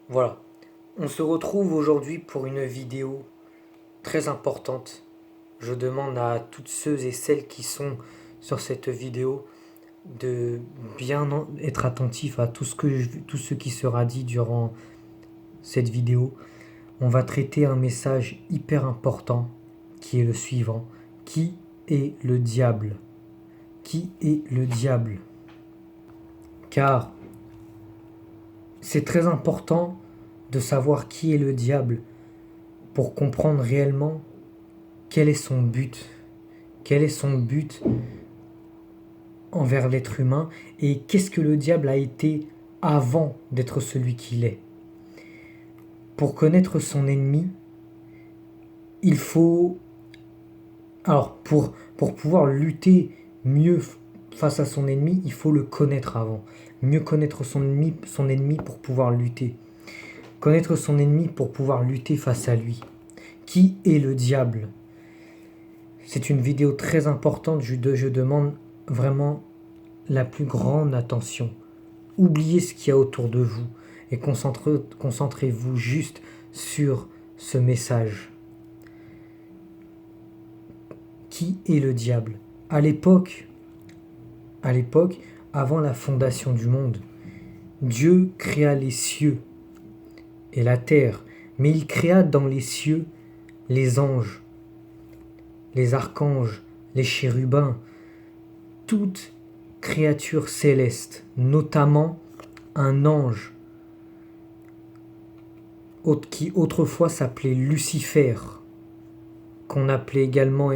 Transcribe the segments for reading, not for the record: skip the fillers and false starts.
Voilà, on se retrouve aujourd'hui pour une vidéo très importante. Je demande à toutes ceux et celles qui sont sur cette vidéo de être attentifs à tout ce qui sera dit durant cette vidéo. On va traiter un message hyper important qui est le suivant. Qui est le diable? Qui est le diable? Car c'est très important de savoir qui est le diable pour comprendre réellement quel est son but. Quel est son but envers l'être humain et qu'est-ce que le diable a été avant d'être celui qu'il est. Pour connaître son ennemi, il faut... Alors, pour pouvoir lutter mieux face à son ennemi, il faut le connaître avant. Mieux connaître son ennemi pour pouvoir lutter. Connaître son ennemi pour pouvoir lutter face à lui. Qui est le diable? C'est une vidéo très importante, je demande vraiment la plus grande attention. Oubliez ce qu'il y a autour de vous et concentrez-vous juste sur ce message. Qui est le diable? À l'époque, avant la fondation du monde, Dieu créa les cieux et la terre, mais il créa dans les cieux les anges, les archanges, les chérubins, toute créature céleste, notamment un ange qui autrefois s'appelait Lucifer, qu'on appelait également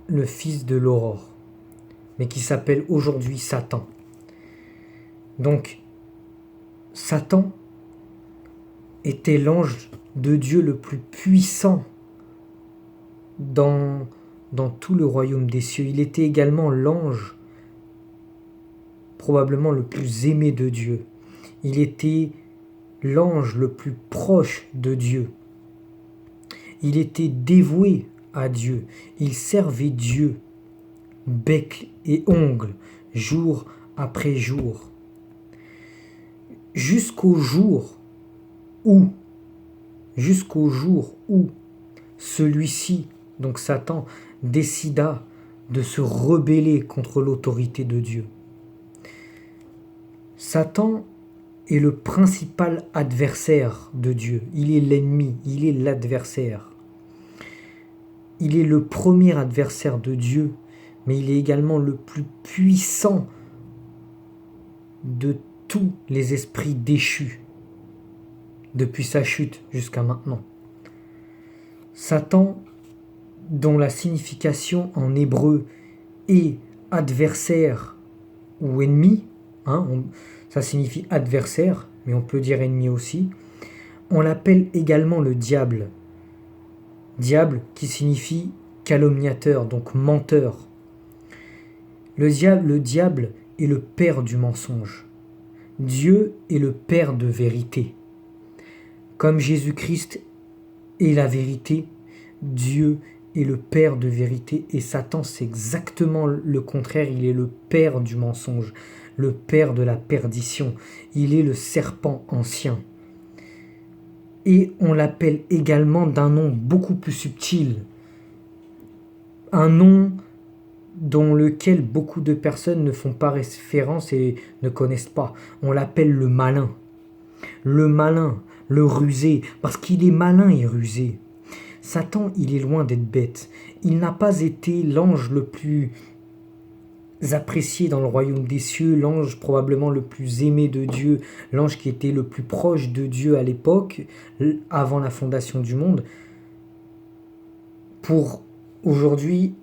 le fils de l'aurore, mais qui s'appelle aujourd'hui Satan. Donc, Satan était l'ange de Dieu le plus puissant dans tout le royaume des cieux. Il était également l'ange probablement le plus aimé de Dieu. Il était l'ange le plus proche de Dieu. Il était dévoué à Dieu. Il servait Dieu, bec et ongles, jour après jour. Jusqu'au jour où celui-ci, donc Satan, décida de se rebeller contre l'autorité de Dieu. Satan est le principal adversaire de Dieu. Il est l'ennemi, il est l'adversaire. Il est le premier adversaire de Dieu, mais il est également le plus puissant de tous les esprits déchus depuis sa chute jusqu'à maintenant. Satan, dont la signification en hébreu est adversaire ou ennemi, ça signifie adversaire, mais on peut dire ennemi aussi, on l'appelle également le diable. Diable qui signifie calomniateur, donc menteur. Le diable est le père du mensonge. Dieu est le père de vérité. Comme Jésus-Christ est la vérité, Dieu est le père de vérité et Satan c'est exactement le contraire, il est le père du mensonge, le père de la perdition, il est le serpent ancien. Et on l'appelle également d'un nom beaucoup plus subtil, un nom dont lequel beaucoup de personnes ne font pas référence et ne connaissent pas. On l'appelle le malin, le rusé, parce qu'il est malin et rusé. Satan, il est loin d'être bête. Il n'a pas été l'ange le plus apprécié dans le royaume des cieux, l'ange probablement le plus aimé de Dieu, l'ange qui était le plus proche de Dieu à l'époque, avant la fondation du monde, pour aujourd'hui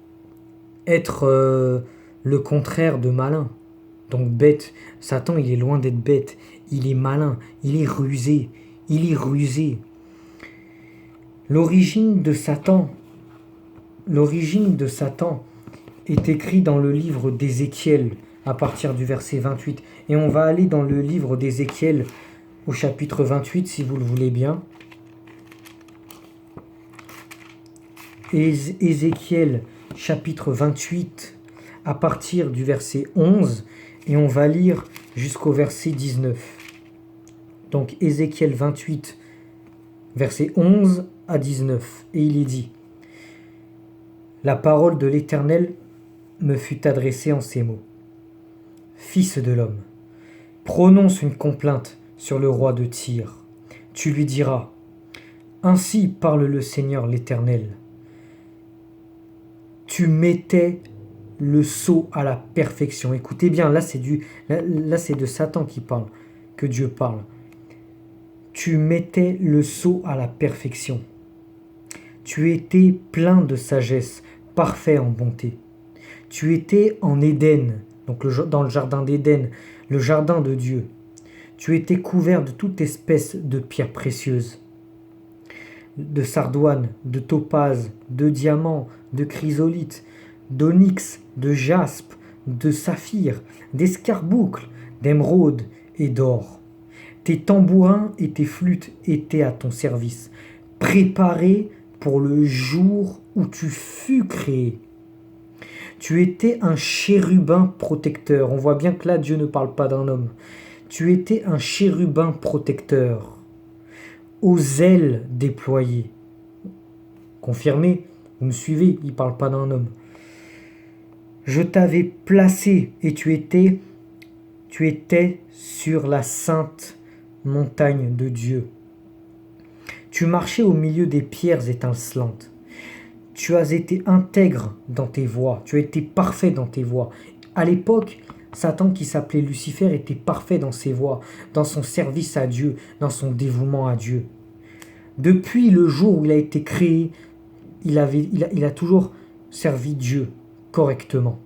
être le contraire de malin. Donc bête. Satan, il est loin d'être bête. Il est malin, il est rusé, L'origine de Satan est écrite dans le livre d'Ézéchiel à partir du verset 28. Et on va aller dans le livre d'Ézéchiel au chapitre 28 si vous le voulez bien. Ézéchiel chapitre 28 à partir du verset 11 et on va lire jusqu'au verset 19. Donc Ézéchiel 28, versets 11 à 19. Et il est dit, la parole de l'Éternel me fut adressée en ces mots. Fils de l'homme, prononce une complainte sur le roi de Tyr. Tu lui diras, ainsi parle le Seigneur l'Éternel. Tu mettais le sceau à la perfection. Écoutez bien, là c'est de Satan qui parle, que Dieu parle. Tu mettais le sceau à la perfection. Tu étais plein de sagesse, parfait en bonté. Tu étais en Éden, donc dans le jardin d'Éden, le jardin de Dieu. Tu étais couvert de toute espèce de pierres précieuses, de sardoine, de topaze, de diamant, de chrysolite, d'onyx, de jaspe, de saphir, d'escarboucle, d'émeraude et d'or. Tes tambourins et tes flûtes étaient à ton service, préparés pour le jour où tu fus créé. Tu étais un chérubin protecteur. On voit bien que là, Dieu ne parle pas d'un homme. Tu étais un chérubin protecteur, aux ailes déployées. Confirmé, vous me suivez, il ne parle pas d'un homme. Je t'avais placé et tu étais sur la sainte montagne de Dieu. Tu marchais au milieu des pierres étincelantes. Tu as été intègre dans tes voies. Tu as été parfait dans tes voies. À l'époque, Satan, qui s'appelait Lucifer, était parfait dans ses voies, dans son service à Dieu, dans son dévouement à Dieu. Depuis le jour où il a été créé, il a toujours servi Dieu correctement.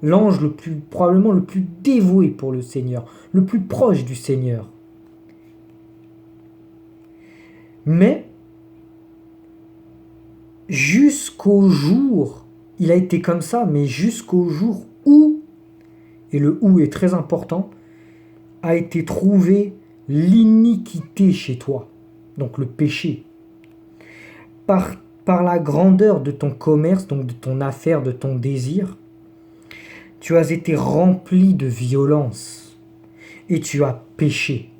L'ange probablement le plus dévoué pour le Seigneur, le plus proche du Seigneur. Mais jusqu'au jour, il a été comme ça, mais jusqu'au jour où, et le où est très important, a été trouvée l'iniquité chez toi, donc le péché. Par la grandeur de ton commerce, donc de ton affaire, de ton désir, tu as été rempli de violence et tu as péché.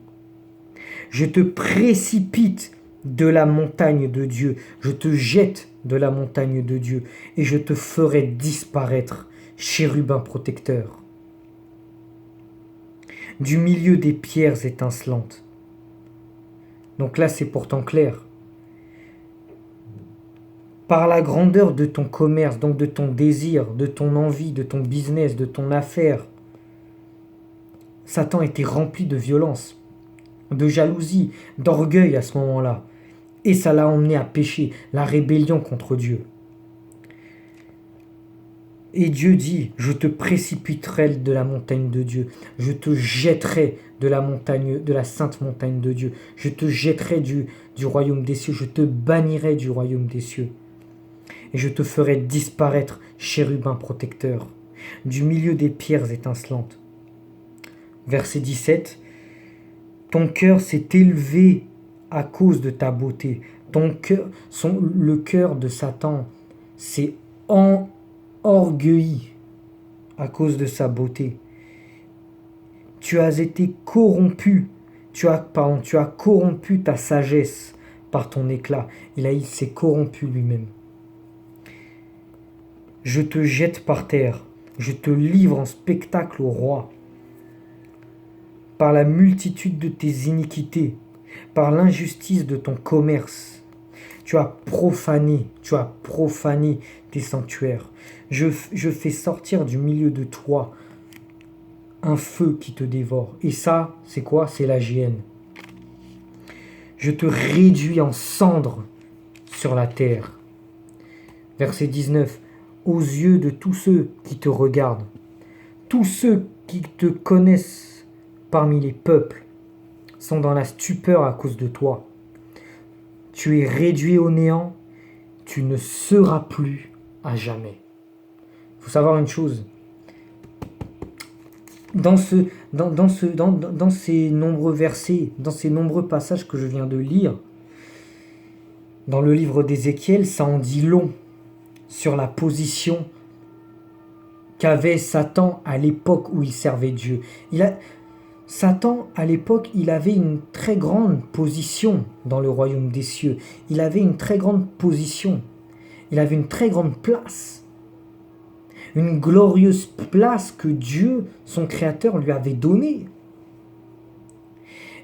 Je te précipite de la montagne de Dieu, je te jette de la montagne de Dieu et je te ferai disparaître, chérubin protecteur, du milieu des pierres étincelantes. Donc là, c'est pourtant clair. Par la grandeur de ton commerce, donc de ton désir, de ton envie, de ton business, de ton affaire, Satan était rempli de violence, de jalousie, d'orgueil à ce moment-là. Et ça l'a emmené à pécher, la rébellion contre Dieu. Et Dieu dit, je te précipiterai de la montagne de Dieu, je te jetterai de la montagne, de la sainte montagne de Dieu, je te jetterai du royaume des cieux, je te bannirai du royaume des cieux. Et je te ferai disparaître, chérubin protecteur, du milieu des pierres étincelantes. Verset 17. Ton cœur s'est élevé à cause de ta beauté. Le cœur de Satan s'est enorgueilli à cause de sa beauté. Tu as été corrompu. Tu as corrompu ta sagesse par ton éclat. Il s'est corrompu lui-même. Je te jette par terre, je te livre en spectacle au roi. Par la multitude de tes iniquités, par l'injustice de ton commerce, tu as profané tes sanctuaires. Je fais sortir du milieu de toi un feu qui te dévore. Et ça, c'est quoi? C'est la géhenne. Je te réduis en cendres sur la terre. Verset 19. Aux yeux de tous ceux qui te regardent, tous ceux qui te connaissent parmi les peuples, sont dans la stupeur à cause de toi. Tu es réduit au néant, tu ne seras plus à jamais. Il faut savoir une chose. Dans ces nombreux versets, dans ces nombreux passages que je viens de lire, dans le livre d'Ézéchiel, ça en dit long sur la position qu'avait Satan à l'époque où il servait Dieu. Satan, à l'époque, il avait une très grande position dans le royaume des cieux. Il avait une très grande position. Il avait une très grande place. Une glorieuse place que Dieu, son Créateur, lui avait donnée.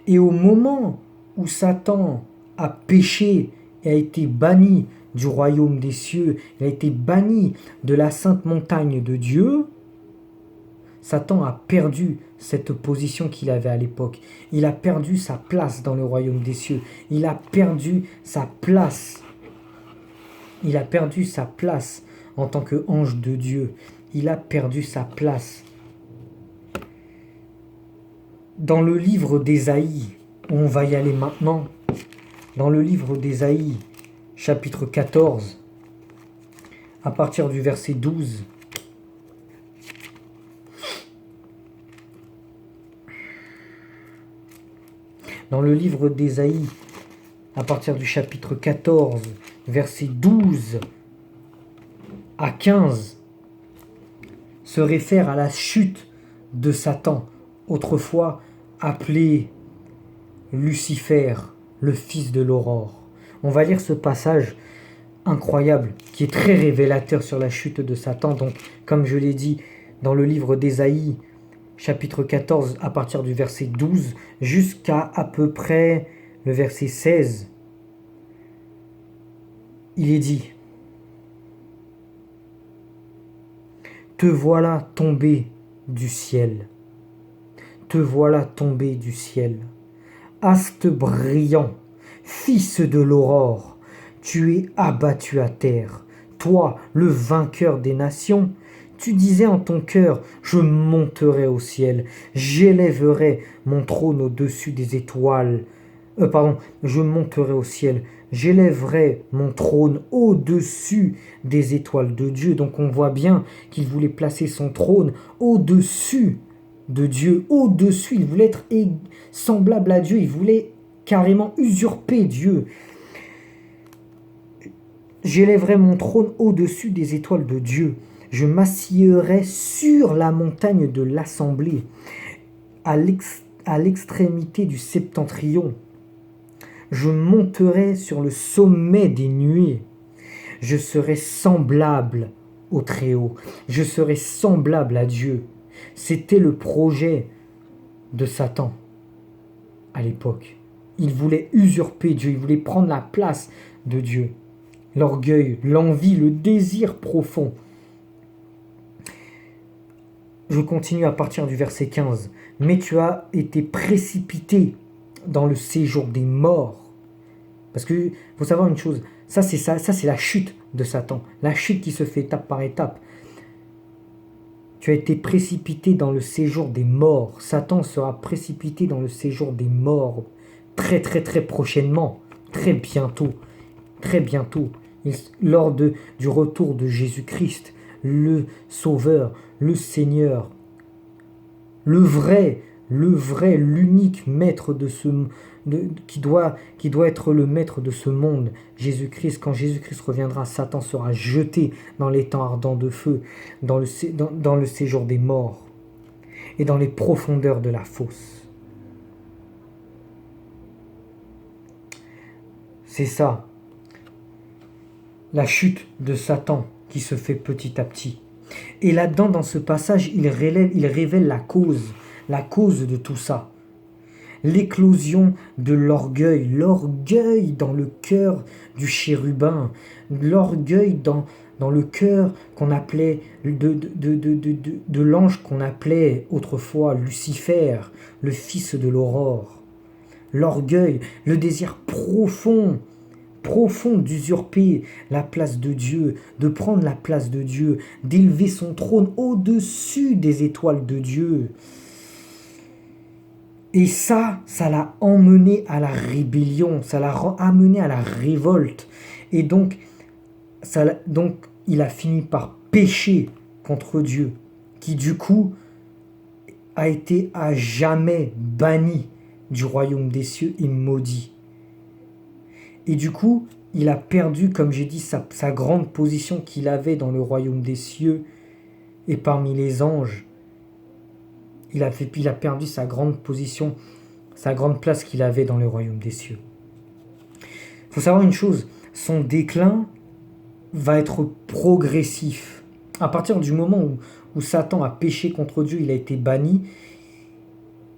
Et au moment où Satan a péché et a été banni du royaume des cieux, il a été banni de la sainte montagne de Dieu, Satan a perdu cette position qu'il avait à l'époque. Il a perdu sa place dans le royaume des cieux. Il a perdu sa place. Il a perdu sa place en tant qu'ange de Dieu. Il a perdu sa place. Dans le livre d'Ésaïe, on va y aller maintenant, dans le livre d'Ésaïe, chapitre 14, à partir du verset 12, dans le livre d'Ésaïe, à partir du chapitre 14, verset 12 à 15, se réfère à la chute de Satan, autrefois appelé Lucifer, le fils de l'aurore. On va lire ce passage incroyable qui est très révélateur sur la chute de Satan. Donc, comme je l'ai dit, dans le livre d'Ésaïe, chapitre 14, à partir du verset 12 jusqu'à à peu près le verset 16, il est dit: te voilà tombé du ciel, te voilà tombé du ciel, astre brillant, fils de l'aurore, tu es abattu à terre, toi, le vainqueur des nations. Tu disais en ton cœur, je monterai au ciel, j'élèverai mon trône au-dessus des étoiles. Je monterai au ciel, j'élèverai mon trône au-dessus des étoiles de Dieu. Donc on voit bien qu'il voulait placer son trône au-dessus de Dieu, au-dessus. Il voulait être semblable à Dieu, il voulait carrément usurper Dieu. J'élèverai mon trône au-dessus des étoiles de Dieu. Je m'assiedrai sur la montagne de l'assemblée, à l'extrémité du septentrion. Je monterai sur le sommet des nuées. Je serai semblable au Très-Haut. Je serai semblable à Dieu. C'était le projet de Satan à l'époque. Il voulait usurper Dieu, il voulait prendre la place de Dieu. L'orgueil, l'envie, le désir profond. Je continue à partir du verset 15. Mais tu as été précipité dans le séjour des morts. Parce que faut savoir une chose, ça c'est la chute de Satan, la chute qui se fait étape par étape. Tu as été précipité dans le séjour des morts. Satan sera précipité dans le séjour des morts très très très prochainement, très bientôt, lors du retour de Jésus-Christ, le Sauveur, le Seigneur, l'unique maître qui doit être le maître de ce monde, Jésus-Christ. Quand Jésus-Christ reviendra, Satan sera jeté dans les temps ardents de feu, dans le séjour des morts et dans les profondeurs de la fosse. C'est ça, la chute de Satan qui se fait petit à petit. Et là-dedans, dans ce passage, il révèle la cause de tout ça. L'éclosion de l'orgueil dans le cœur du chérubin, l'orgueil dans le cœur qu'on appelait de l'ange qu'on appelait autrefois Lucifer, le fils de l'aurore. L'orgueil, le désir profond d'usurper la place de Dieu, de prendre la place de Dieu, d'élever son trône au-dessus des étoiles de Dieu. Et ça l'a emmené à la rébellion, ça l'a amené à la révolte. Et donc il a fini par pécher contre Dieu, qui du coup a été à jamais banni du royaume des cieux et maudit. Et du coup, il a perdu, comme j'ai dit, sa grande position qu'il avait dans le royaume des cieux et parmi les anges. il a perdu sa grande position, sa grande place qu'il avait dans le royaume des cieux. Il faut savoir une chose, son déclin va être progressif. À partir du moment où Satan a péché contre Dieu, il a été banni,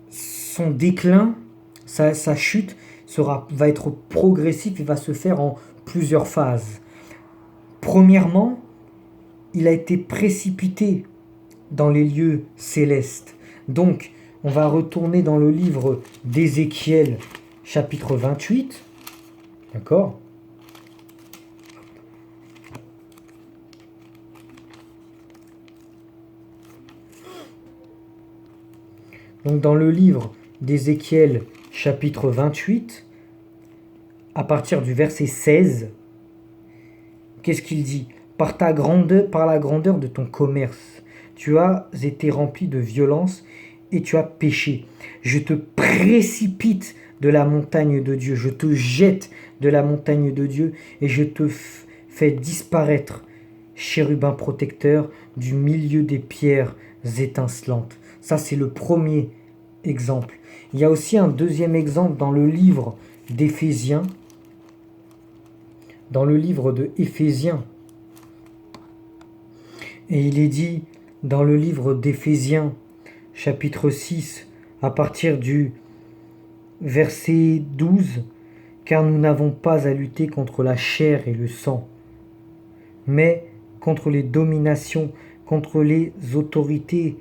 son déclin, sa chute va être progressif et va se faire en plusieurs phases. Premièrement, il a été précipité dans les lieux célestes. Donc, on va retourner dans le livre d'Ézéchiel, chapitre 28. D'accord ? Donc, dans le livre d'Ézéchiel, chapitre 28, à partir du verset 16, qu'est-ce qu'il dit ? Par la grandeur de ton commerce, tu as été rempli de violence et tu as péché. Je te précipite de la montagne de Dieu, je te jette de la montagne de Dieu et je te fais disparaître, chérubin protecteur, du milieu des pierres étincelantes. Ça, c'est le premier exemple. Il y a aussi un deuxième exemple dans le livre d'Éphésiens. Dans le livre de Éphésiens. Et il est dit dans le livre d'Éphésiens, chapitre 6, à partir du verset 12, « Car nous n'avons pas à lutter contre la chair et le sang, mais contre les dominations, contre les autorités,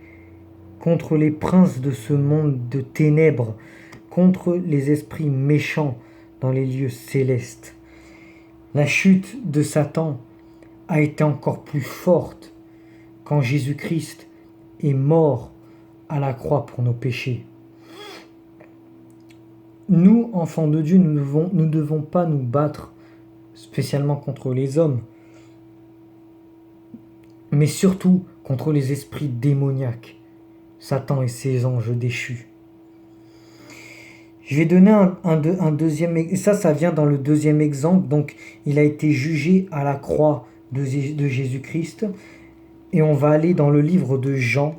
contre les princes de ce monde de ténèbres, contre les esprits méchants dans les lieux célestes. » La chute de Satan a été encore plus forte quand Jésus-Christ est mort à la croix pour nos péchés. Nous, enfants de Dieu, nous ne devons pas nous battre spécialement contre les hommes, mais surtout contre les esprits démoniaques, Satan et ses anges déchus. Je vais donner un deuxième exemple. Ça vient dans le deuxième exemple. Donc, il a été jugé à la croix de Jésus-Christ. Et on va aller dans le livre de Jean.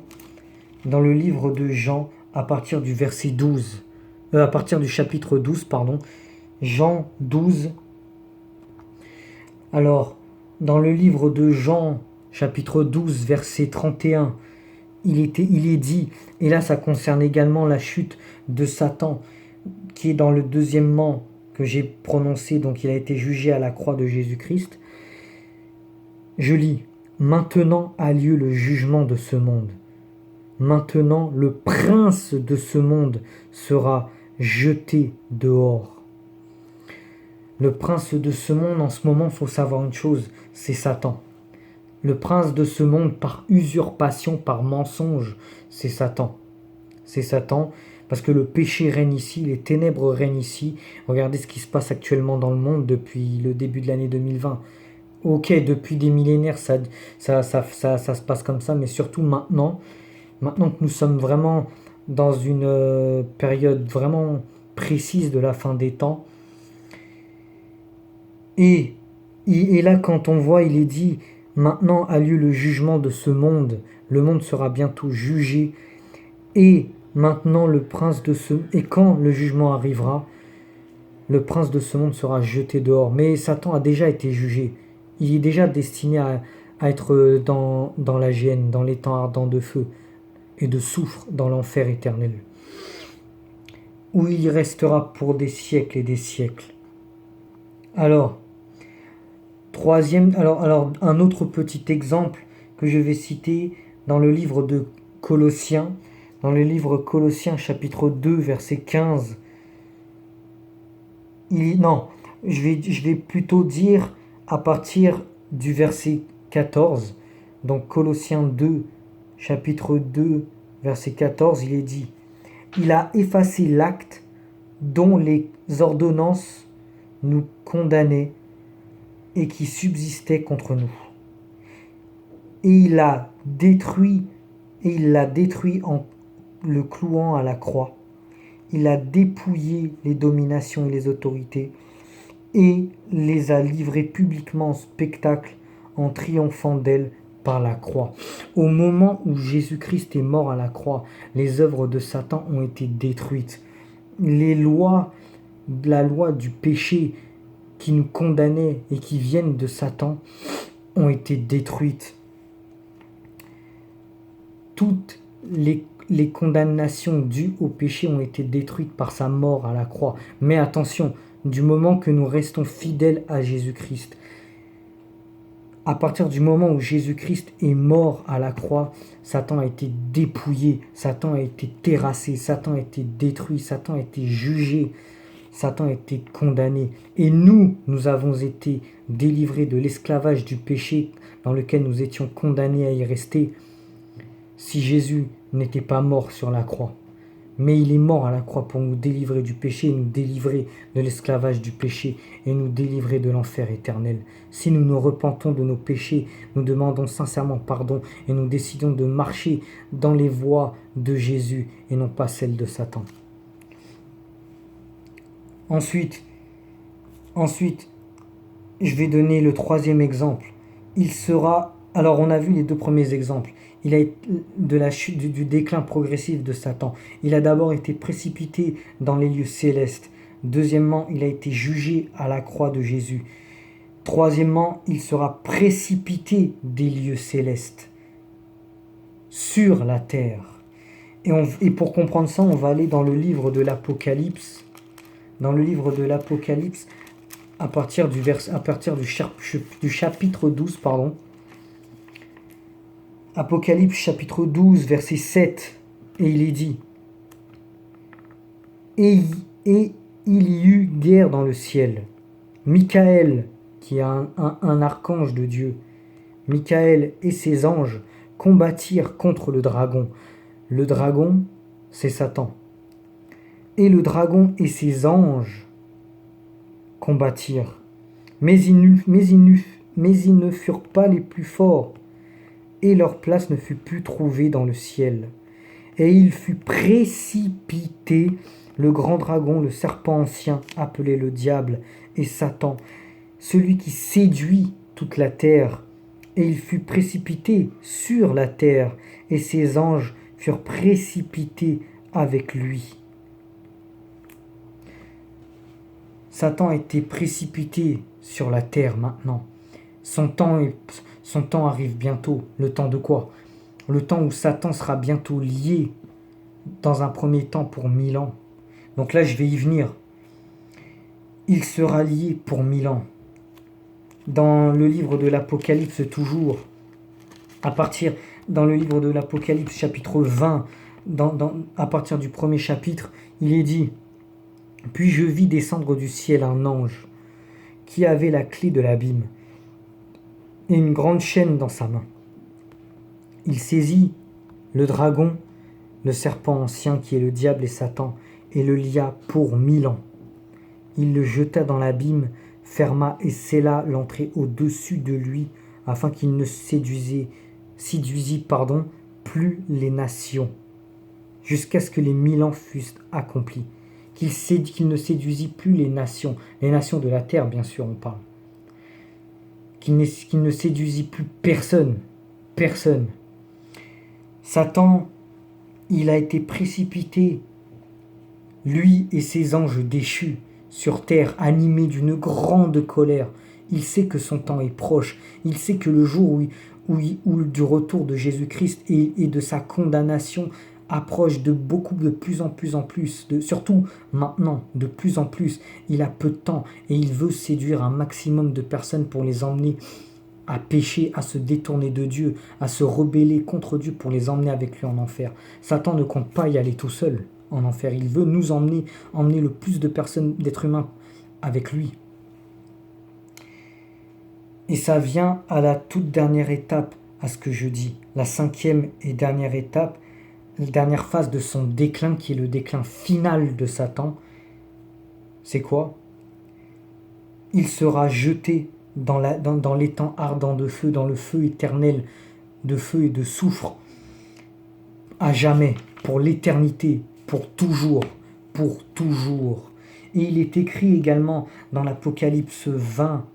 Dans le livre de Jean, à partir du verset 12. À partir du chapitre 12, pardon. Jean 12. Alors, dans le livre de Jean, chapitre 12, verset 31, il est dit, et là ça concerne également la chute de Satan, qui est dans le deuxièmement que j'ai prononcé, donc il a été jugé à la croix de Jésus-Christ. Je lis, « Maintenant a lieu le jugement de ce monde. Maintenant le prince de ce monde sera jeté dehors. » Le prince de ce monde, en ce moment, il faut savoir une chose, c'est Satan. Le prince de ce monde, par usurpation, par mensonge, c'est Satan. C'est Satan. Parce que le péché règne ici, les ténèbres règnent ici. Regardez ce qui se passe actuellement dans le monde depuis le début de l'année 2020. Ok, depuis des millénaires, ça se passe comme ça, mais surtout maintenant que nous sommes vraiment dans une période vraiment précise de la fin des temps. Et là, quand on voit, il est dit, maintenant a lieu le jugement de ce monde. Le monde sera bientôt jugé. Et maintenant, et quand le jugement arrivera, le prince de ce monde sera jeté dehors. Mais Satan a déjà été jugé. Il est déjà destiné à être dans la géhenne, dans les temps ardents de feu et de soufre, dans l'enfer éternel, où il restera pour des siècles et des siècles. Alors, un autre petit exemple que je vais citer dans le livre de Colossiens, dans le livre Colossiens chapitre 2 verset 15. Je vais plutôt dire à partir du verset 14. Donc Colossiens 2 chapitre 2 verset 14, il est dit, il a effacé l'acte dont les ordonnances nous condamnaient et qui subsistait contre nous. Et il l'a détruit en le clouant à la croix. Il a dépouillé les dominations et les autorités et les a livrées publiquement en spectacle en triomphant d'elles par la croix. Au moment où Jésus-Christ est mort à la croix, les œuvres de Satan ont été détruites. Les lois, la loi du péché qui nous condamnait et qui viennent de Satan ont été détruites. Toutes les condamnations dues au péché ont été détruites par sa mort à la croix. Mais attention, du moment que nous restons fidèles à Jésus-Christ, à partir du moment où Jésus-Christ est mort à la croix, Satan a été dépouillé, Satan a été terrassé, Satan a été détruit, Satan a été jugé, Satan a été condamné. Et nous avons été délivrés de l'esclavage du péché dans lequel nous étions condamnés à y rester si Jésus n'était pas mort sur la croix. Mais il est mort à la croix pour nous délivrer du péché, nous délivrer de l'esclavage du péché et nous délivrer de l'enfer éternel. Si nous nous repentons de nos péchés, nous demandons sincèrement pardon et nous décidons de marcher dans les voies de Jésus et non pas celles de Satan. Ensuite, je vais donner le troisième exemple. Alors on a vu les deux premiers exemples. Il a du déclin progressif de Satan. Il a d'abord été précipité dans les lieux célestes. Deuxièmement, il a été jugé à la croix de Jésus. Troisièmement, il sera précipité des lieux célestes sur la terre. Et pour comprendre ça, on va aller dans le livre de l'Apocalypse. Dans le livre de l'Apocalypse, à partir du chapitre 12, pardon. Apocalypse chapitre 12, verset 7, et il est dit « Et il y eut guerre dans le ciel. Michael, qui est un archange de Dieu, Michael et ses anges combattirent contre le dragon. Le dragon, c'est Satan. Et le dragon et ses anges combattirent. Mais ils ne furent pas les plus forts. Et leur place ne fut plus trouvée dans le ciel. Et il fut précipité, le grand dragon, le serpent ancien, appelé le diable et Satan, celui qui séduit toute la terre. Et il fut précipité sur la terre, et ses anges furent précipités avec lui. Satan a été précipité sur la terre maintenant. Son temps arrive bientôt. Le temps de quoi? Le temps où Satan sera bientôt lié dans un premier temps pour 1000 ans. Donc là, je vais y venir. Il sera lié pour 1000 ans. Dans le livre de l'Apocalypse toujours, dans le livre de l'Apocalypse chapitre 20, à partir du premier chapitre, il est dit « Puis je vis descendre du ciel un ange qui avait la clé de l'abîme et une grande chaîne dans sa main. Il saisit le dragon, le serpent ancien qui est le diable et Satan, et le lia pour 1000 ans. Il le jeta dans l'abîme, ferma et scella l'entrée au-dessus de lui, afin qu'il ne séduisit plus les nations, jusqu'à ce que les 1000 ans fussent accomplis. Qu'il ne séduisit plus les nations de la terre, bien sûr, on parle. Qu'il ne séduisit plus personne. Satan, il a été précipité, lui et ses anges déchus, sur terre, animés d'une grande colère. Il sait que son temps est proche. Il sait que le jour où du retour de Jésus-Christ et de sa condamnation approche de plus en plus, surtout maintenant, de plus en plus. Il a peu de temps et il veut séduire un maximum de personnes pour les emmener à pécher, à se détourner de Dieu, à se rebeller contre Dieu pour les emmener avec lui en enfer. Satan ne compte pas y aller tout seul en enfer. Il veut nous emmener le plus de personnes, d'êtres humains avec lui. Et ça vient à la toute dernière étape, à ce que je dis, la 5e et dernière étape, la dernière phase de son déclin, qui est le déclin final de Satan. C'est quoi? Il sera jeté dans l'étang ardent de feu, dans le feu éternel de feu et de soufre, à jamais, pour l'éternité, pour toujours. Et il est écrit également dans l'Apocalypse 20,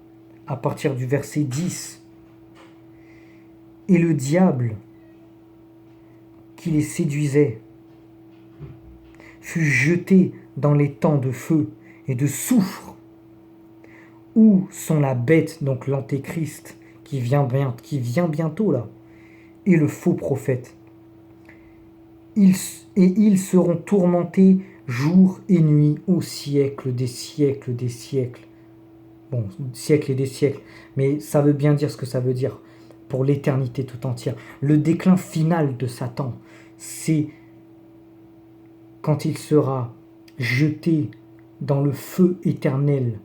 à partir du verset 10. Et le diable qui les séduisait fut jeté dans les temps de feu et de soufre, où sont la bête, donc l'antéchrist, qui vient bientôt là, et le faux prophète. Ils seront tourmentés jour et nuit au siècle des siècles des siècles. Bon, siècles et des siècles, mais ça veut bien dire ce que ça veut dire pour l'éternité tout entière. Le déclin final de Satan, c'est quand il sera jeté dans le feu éternel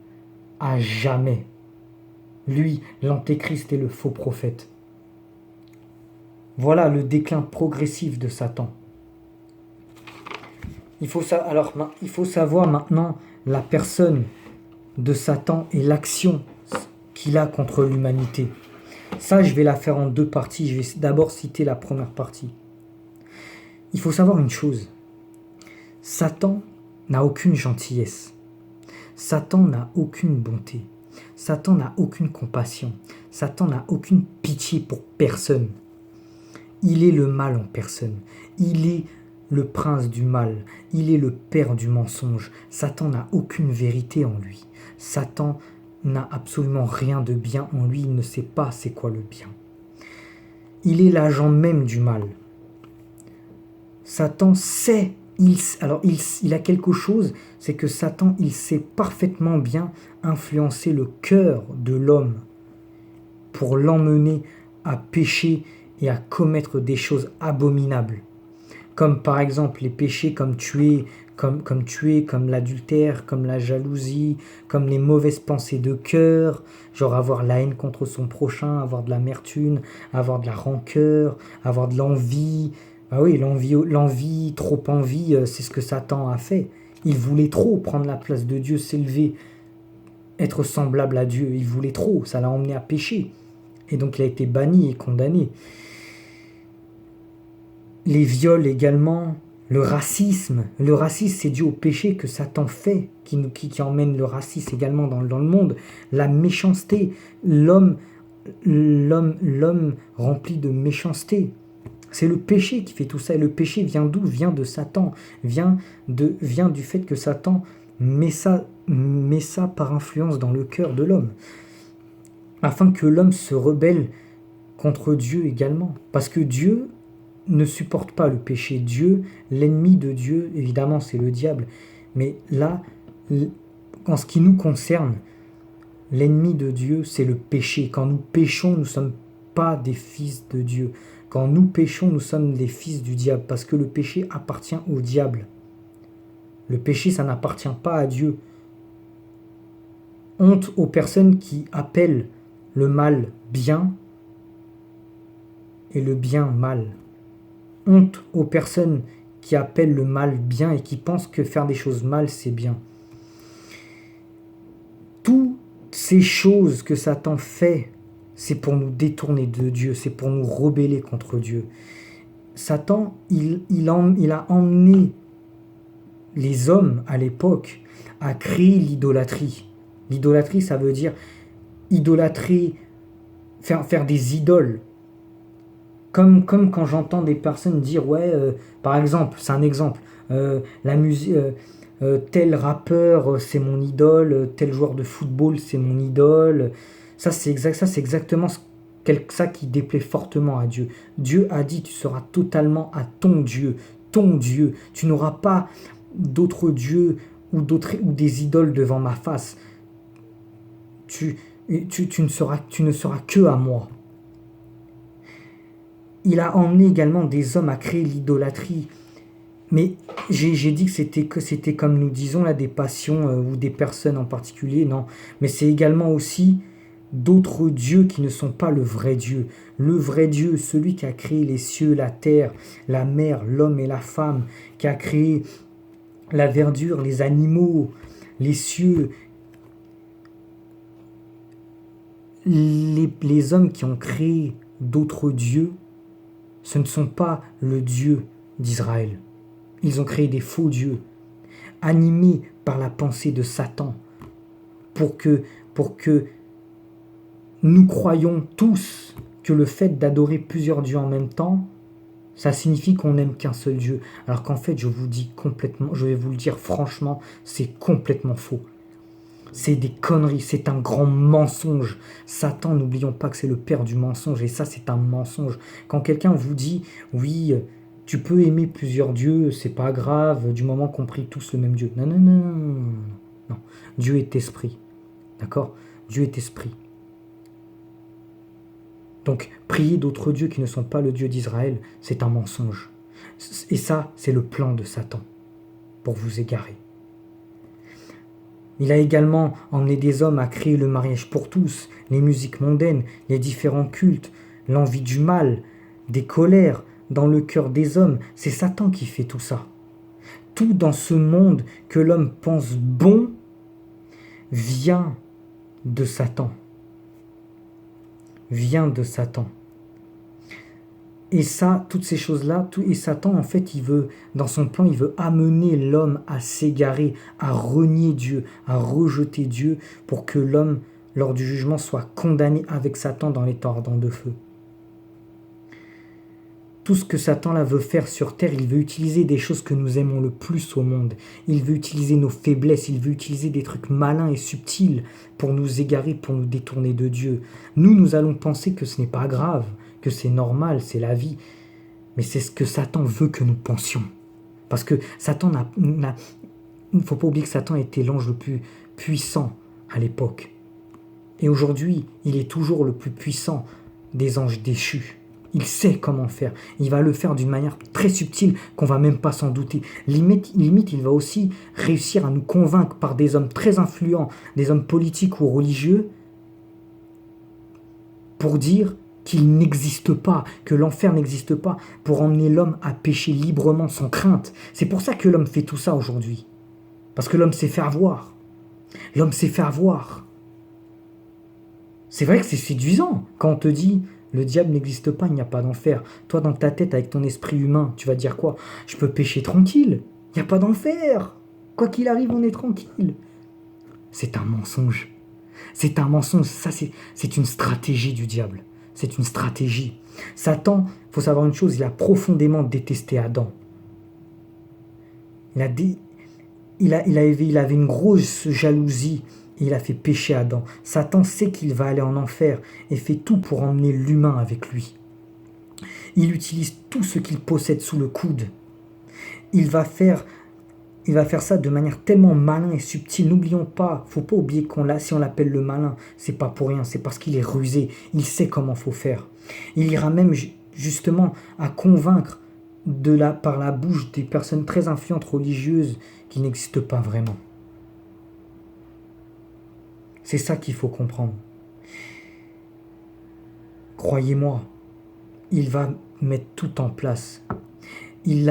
à jamais. Lui, l'antéchrist et le faux prophète. Voilà le déclin progressif de Satan. Il faut savoir maintenant la personne de Satan et l'action qu'il a contre l'humanité. Ça, je vais la faire en deux parties. Je vais d'abord citer la première partie. Il faut savoir une chose. Satan n'a aucune gentillesse. Satan n'a aucune bonté. Satan n'a aucune compassion. Satan n'a aucune pitié pour personne. Il est le mal en personne. Il est le prince du mal. Il est le père du mensonge. Satan n'a aucune vérité en lui. Satan n'a absolument rien de bien en lui. Il ne sait pas c'est quoi le bien. Il est l'agent même du mal. Satan sait. Il a quelque chose, c'est que Satan, il sait parfaitement bien influencer le cœur de l'homme pour l'emmener à pécher et à commettre des choses abominables. Comme par exemple les péchés comme tuer, comme l'adultère, comme la jalousie, comme les mauvaises pensées de cœur, genre avoir la haine contre son prochain, avoir de l'amertume, avoir de la rancœur, avoir de l'envie. Ah oui, l'envie, trop envie, c'est ce que Satan a fait. Il voulait trop prendre la place de Dieu, s'élever, être semblable à Dieu. Il voulait trop, ça l'a emmené à pécher. Et donc il a été banni et condamné. Les viols également, le racisme. Le racisme, c'est dû au péché que Satan fait, qui emmène le racisme également dans le monde. La méchanceté, l'homme rempli de méchanceté. C'est le péché qui fait tout ça. Et le péché vient d'où? Vient de Satan. Vient du fait que Satan met ça par influence dans le cœur de l'homme. Afin que l'homme se rebelle contre Dieu également. Parce que Dieu ne supporte pas le péché. Dieu, l'ennemi de Dieu, évidemment, c'est le diable. Mais là, en ce qui nous concerne, l'ennemi de Dieu, c'est le péché. Quand nous péchons, nous ne sommes pas des fils de Dieu. Quand nous péchons, nous sommes des fils du diable, parce que le péché appartient au diable. Le péché, ça n'appartient pas à Dieu. Honte aux personnes qui appellent le mal bien et le bien mal. Honte aux personnes qui appellent le mal bien et qui pensent que faire des choses mal, c'est bien. Toutes ces choses que Satan fait, c'est pour nous détourner de Dieu, c'est pour nous rebeller contre Dieu. Satan, il a emmené les hommes à l'époque à créer l'idolâtrie. L'idolâtrie, ça veut dire idolâtrer, faire des idoles. Comme quand j'entends des personnes dire, par exemple, c'est un exemple, la musique, tel rappeur, c'est mon idole, tel joueur de football, c'est mon idole. Ça, c'est exactement ça qui déplaît fortement à Dieu. Dieu a dit, tu seras totalement à ton Dieu. Tu n'auras pas d'autres dieux ou des idoles devant ma face. Tu ne seras que à moi. Il a emmené également des hommes à créer l'idolâtrie. Mais j'ai dit que c'était comme nous disons là, des passions ou des personnes en particulier. Non, mais c'est également aussi d'autres dieux qui ne sont pas le vrai Dieu. Le vrai Dieu, celui qui a créé les cieux, la terre, la mer, l'homme et la femme, qui a créé la verdure, les animaux, les cieux. Les hommes qui ont créé d'autres dieux, ce ne sont pas le Dieu d'Israël. Ils ont créé des faux dieux, animés par la pensée de Satan, pour que nous croyons tous que le fait d'adorer plusieurs dieux en même temps, ça signifie qu'on n'aime qu'un seul Dieu. Alors qu'en fait, je vais vous le dire franchement, c'est complètement faux. C'est des conneries, c'est un grand mensonge. Satan, n'oublions pas que c'est le père du mensonge, et ça, c'est un mensonge. Quand quelqu'un vous dit, oui, tu peux aimer plusieurs dieux, c'est pas grave, du moment qu'on prie tous le même Dieu. Non, non, non, non, non, non, non. Dieu est esprit. D'accord? Dieu est esprit. Donc, prier d'autres dieux qui ne sont pas le Dieu d'Israël, c'est un mensonge. Et ça, c'est le plan de Satan, pour vous égarer. Il a également emmené des hommes à créer le mariage pour tous, les musiques mondaines, les différents cultes, l'envie du mal, des colères dans le cœur des hommes. C'est Satan qui fait tout ça. Tout dans ce monde que l'homme pense bon vient de Satan. Vient de Satan. Et ça, toutes ces choses-là, et Satan, en fait, dans son plan, il veut amener l'homme à s'égarer, à renier Dieu, à rejeter Dieu, pour que l'homme, lors du jugement, soit condamné avec Satan dans les temps ardents de feu. Tout ce que Satan là veut faire sur terre, il veut utiliser des choses que nous aimons le plus au monde. Il veut utiliser nos faiblesses, il veut utiliser des trucs malins et subtils pour nous égarer, pour nous détourner de Dieu. Nous allons penser que ce n'est pas grave, que c'est normal, c'est la vie. Mais c'est ce que Satan veut que nous pensions. Parce que Satan il ne faut pas oublier que Satan était l'ange le plus puissant à l'époque. Et aujourd'hui, il est toujours le plus puissant des anges déchus. Il sait comment faire. Il va le faire d'une manière très subtile qu'on va même pas s'en douter. Limite, il va aussi réussir à nous convaincre par des hommes très influents, des hommes politiques ou religieux, pour dire qu'il n'existe pas, que l'enfer n'existe pas, pour emmener l'homme à pécher librement sans crainte. C'est pour ça que l'homme fait tout ça aujourd'hui. Parce que l'homme s'est fait avoir. L'homme s'est fait avoir. C'est vrai que c'est séduisant quand on te dit le diable n'existe pas, il n'y a pas d'enfer. Toi, dans ta tête, avec ton esprit humain, tu vas dire quoi? Je peux pécher tranquille. Il n'y a pas d'enfer. Quoi qu'il arrive, on est tranquille. C'est un mensonge. C'est un mensonge. Ça, c'est une stratégie du diable. C'est une stratégie. Satan, il faut savoir une chose, il a profondément détesté Adam. Il avait une grosse jalousie. Et il a fait pécher Adam. Satan sait qu'il va aller en enfer et fait tout pour emmener l'humain avec lui. Il utilise tout ce qu'il possède sous le coude. Il va faire ça de manière tellement malin et subtile. N'oublions pas, faut pas oublier si on l'appelle le malin, c'est pas pour rien, c'est parce qu'il est rusé. Il sait comment faut faire. Il ira même justement à convaincre par la bouche des personnes très influentes religieuses qui n'existent pas vraiment. C'est ça qu'il faut comprendre. Croyez-moi, il va mettre tout en place. Il